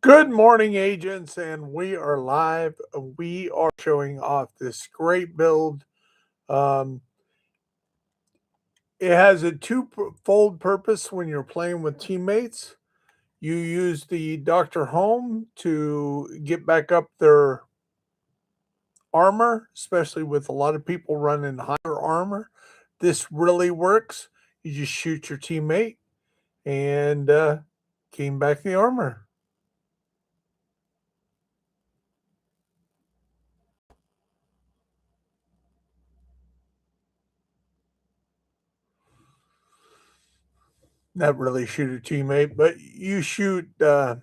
Good morning, agents, and we are live. We are showing off this great build. Um, it has a two-fold purpose when you're playing with teammates. You use the Dr. Home to get back up their armor, especially with a lot of people running higher armor. This really works. You just shoot your teammate and gain back the armor. Not really shoot a teammate, but you shoot the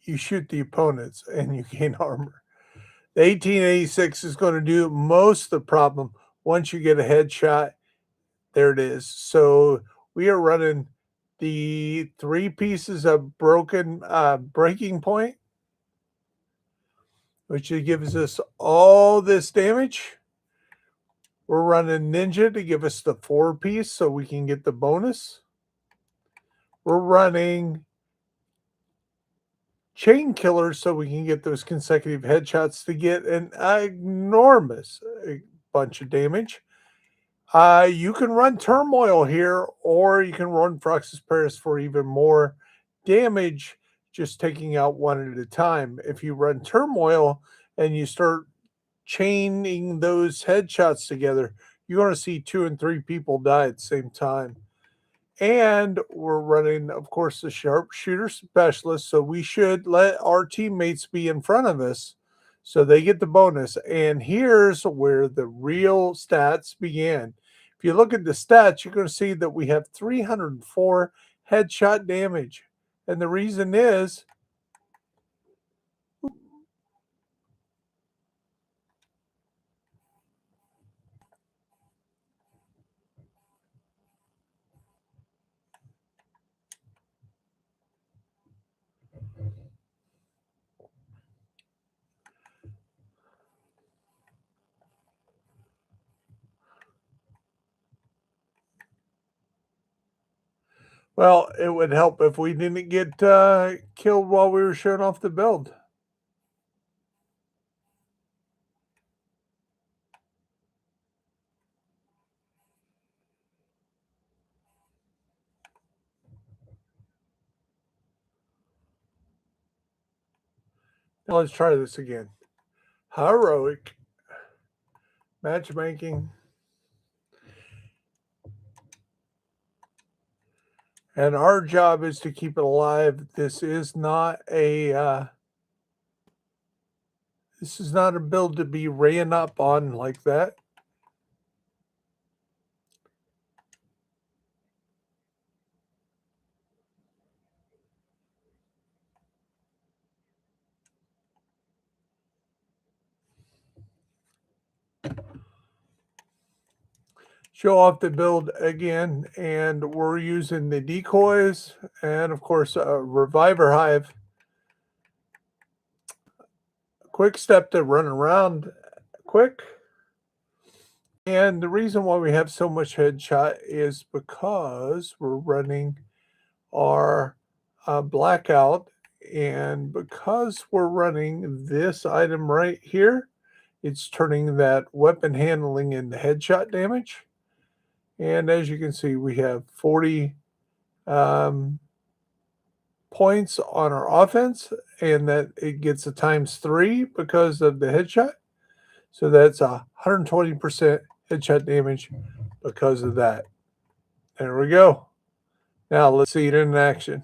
opponents and you gain armor. The 1886 is going to do most of the problem once you get a headshot. There it is. So we are running the three pieces of broken breaking point, which gives us all this damage. We're running Ninja to give us the 4-piece so we can get the bonus. We're running Chain Killer so we can get those consecutive headshots to get an enormous bunch of damage. You can run Turmoil here, or you can run Fruxus Paris for even more damage, just taking out one at a time. If you run Turmoil and you start chaining those headshots together, you're going to see 2 and 3 people die at the same time. And we're running, of course, the Sharpshooter Specialist, so we should let our teammates be in front of us so they get the bonus. And here's where the real stats begin. If you look at the stats, you're going to see that we have 304 headshot damage. And the reason is well, it would help if we didn't get killed while we were showing off the build. Now let's try this again. Heroic matchmaking. And our job is to keep it alive. This is not a build to be ran up on like that. Show off the build again, and we're using the decoys and of course Reviver Hive. Quick step to run around quick. And the reason why we have so much headshot is because we're running our blackout, and because we're running this item right here, it's turning that weapon handling into headshot damage. And as you can see, we have 40 um, points on our offense, and that it gets a times 3 because of the headshot. So that's 120% headshot damage because of that. There we go. Now let's see it in action.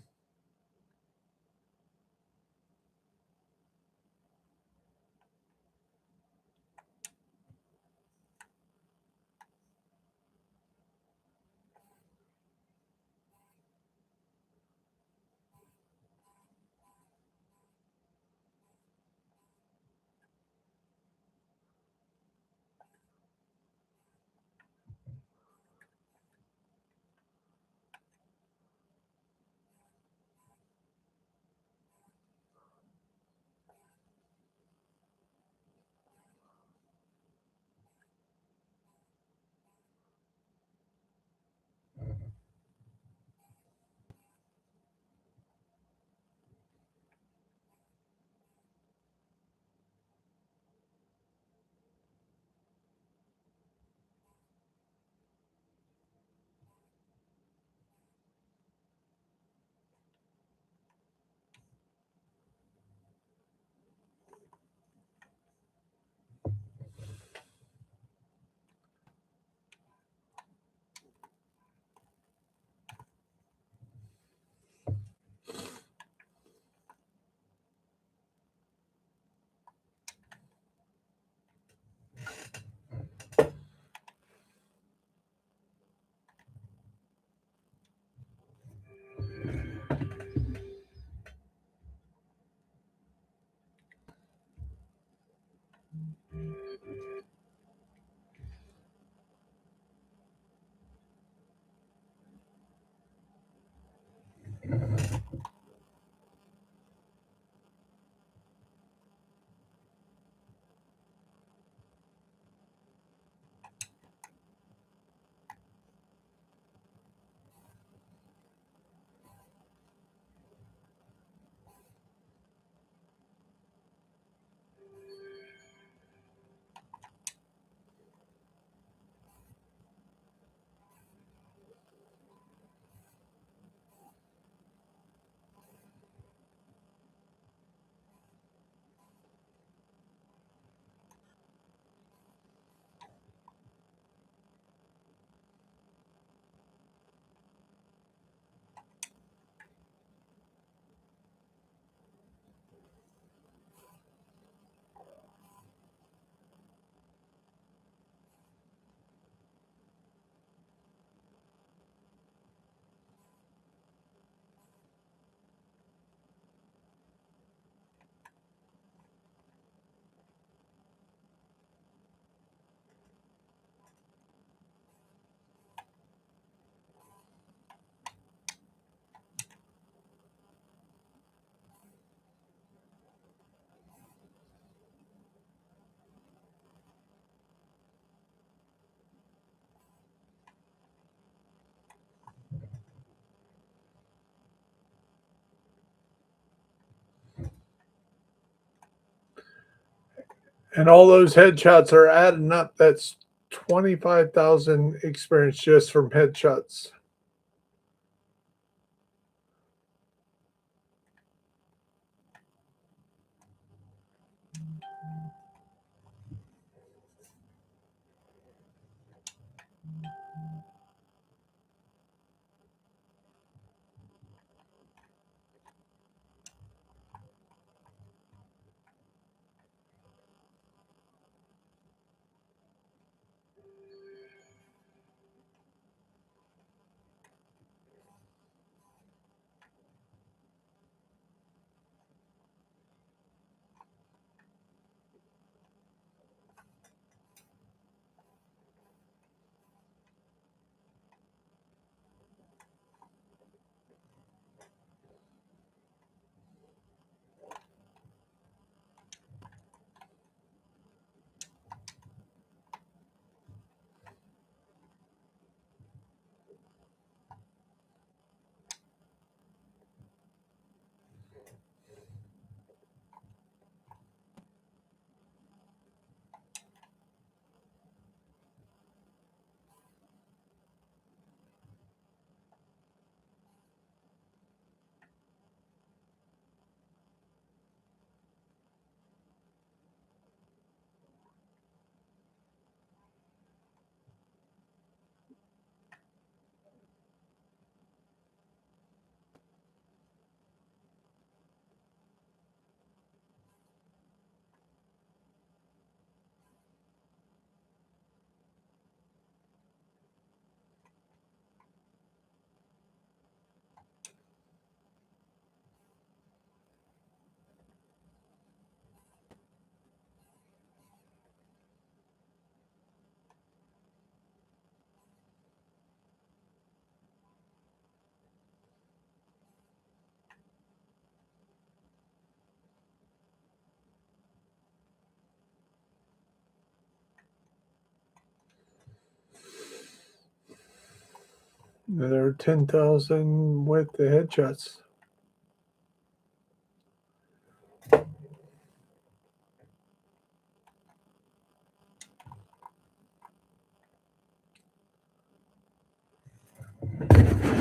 And all those headshots are adding up. That's 25,000 experience just from headshots. There are 10,000 with the headshots.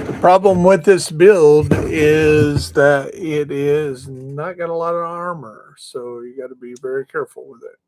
The problem with this build is that it is not got a lot of armor, so you got to be very careful with it.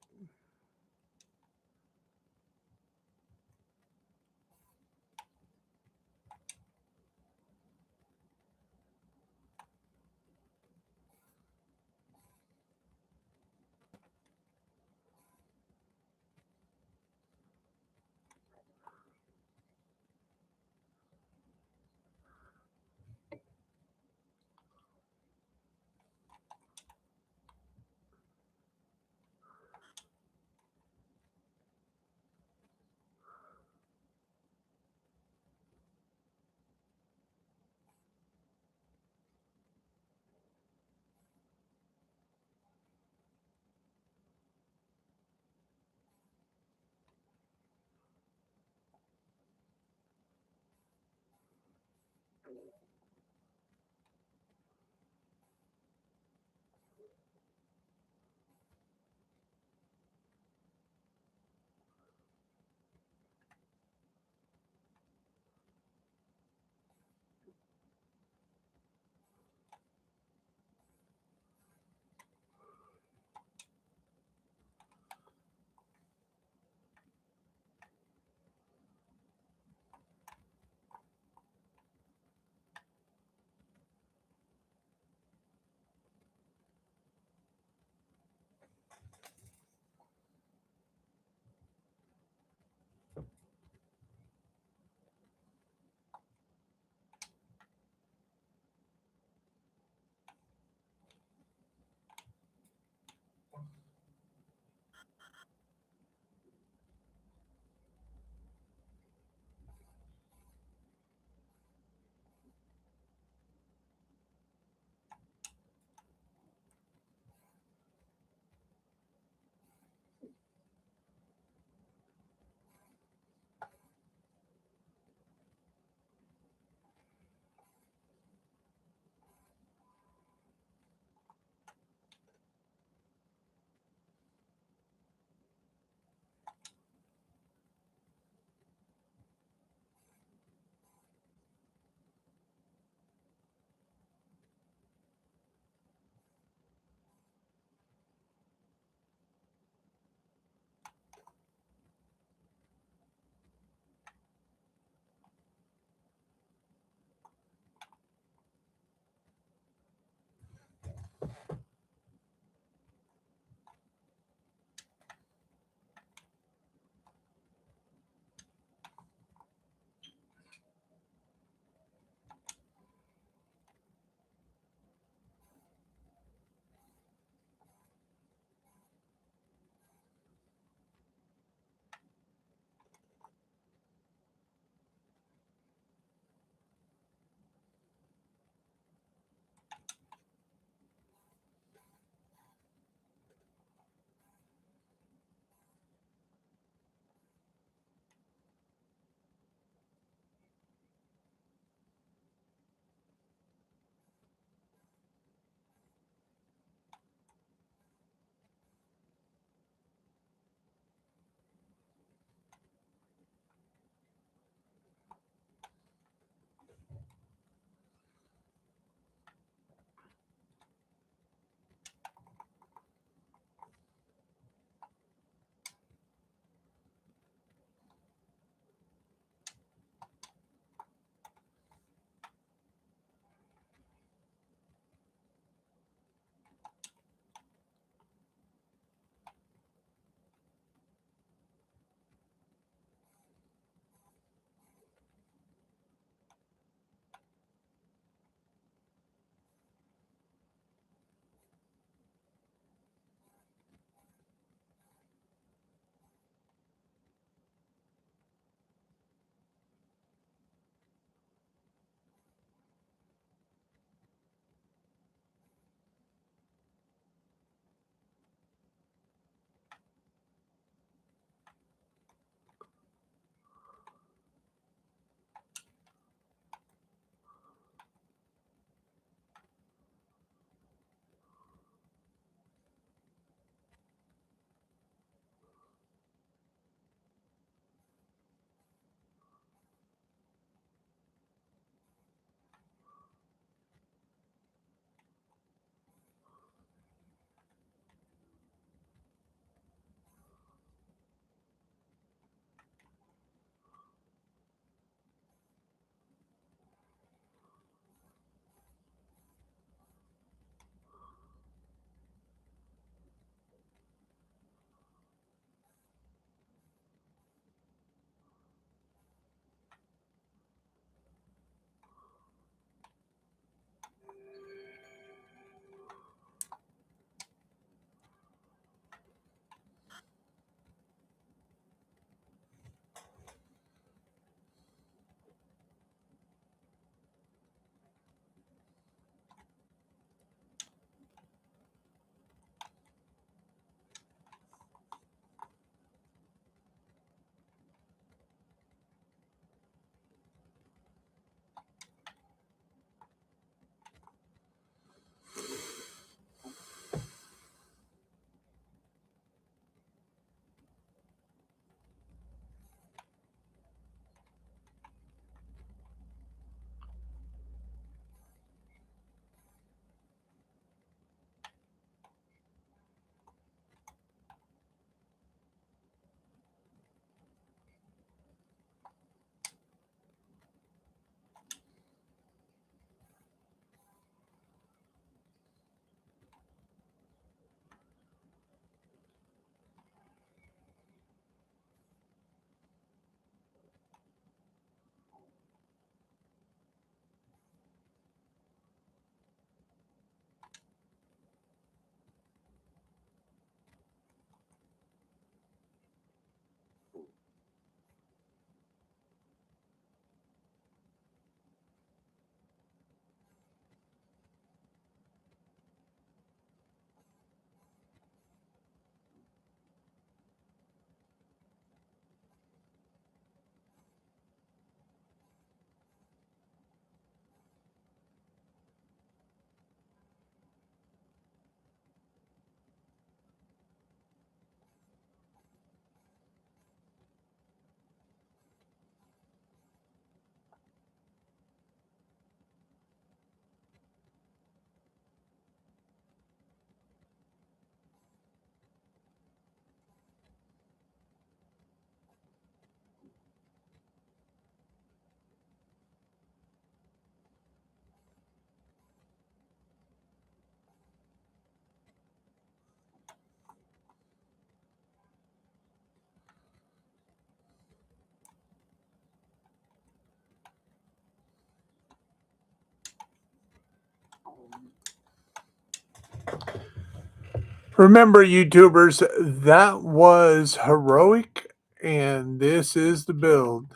Remember, YouTubers, that was Heroic, and this is the build.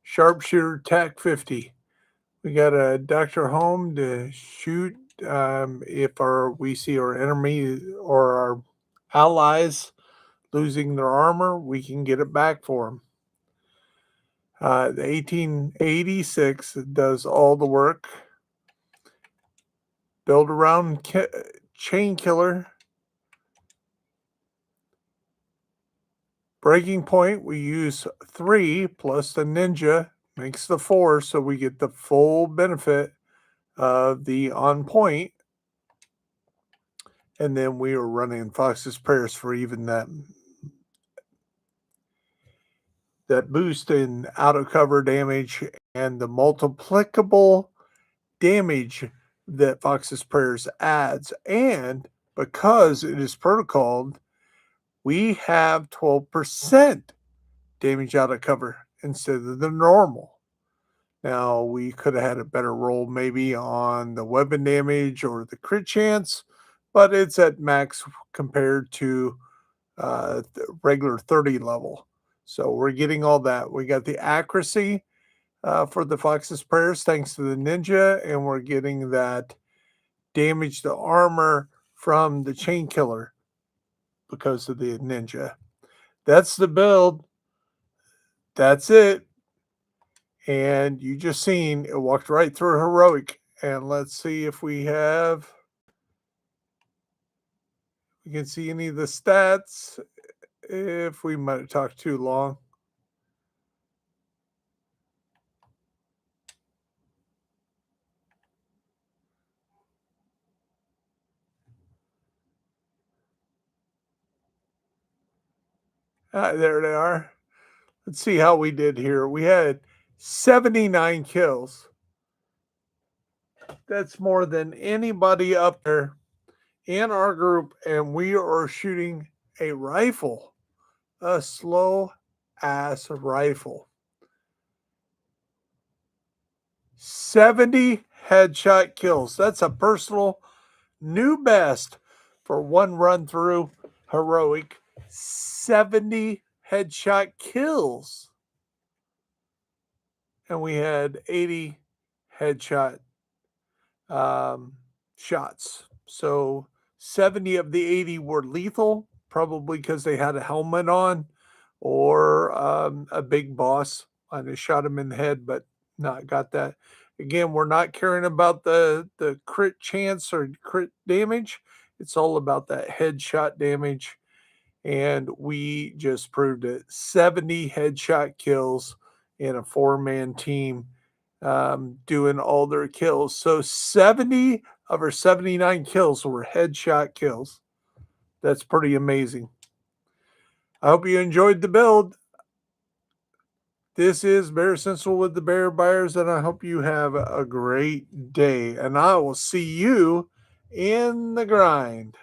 Sharpshooter TAC 50. We got a Dr. Home to shoot if we see our enemy or our allies losing their armor, we can get it back for them. The 1886 does all the work. Build around chain killer. Breaking point, we use 3 plus the ninja makes the 4, so we get the full benefit of the on point. And then we are running Fox's Prayers for even that boost in out of cover damage and the multiplicable damage that Fox's Prayers adds. And because it is protocoled, we have 12% damage out of cover instead of the normal. Now, we could have had a better roll maybe on the weapon damage or the crit chance, but it's at max compared to the regular 30 level. So we're getting all that. We got the accuracy for the Fox's Prayers thanks to the ninja, and we're getting that damage to armor from the chain killer because of the ninja. That's the build. That's it. And you just seen it walked right through Heroic. And let's see if we can see any of the stats. If we might have talked too long. There they are. Let's see how we did here. We had 79 kills. That's more than anybody up there in our group, and we are shooting a rifle, a slow ass rifle. 70 headshot kills. That's a personal new best for one run through Heroic. 70 headshot kills. And we had 80 headshot shots. So 70 of the 80 were lethal, probably because they had a helmet on or a big boss. I just shot him in the head, but not got that. Again, we're not caring about the crit chance or crit damage. It's all about that headshot damage. And we just proved it. 70 headshot kills in a 4-man team doing all their kills. So 70 of our 79 kills were headshot kills. That's pretty amazing. I hope you enjoyed the build. This is Bear Central with the Bear Buyers, and I hope you have a great day. And I will see you in the grind.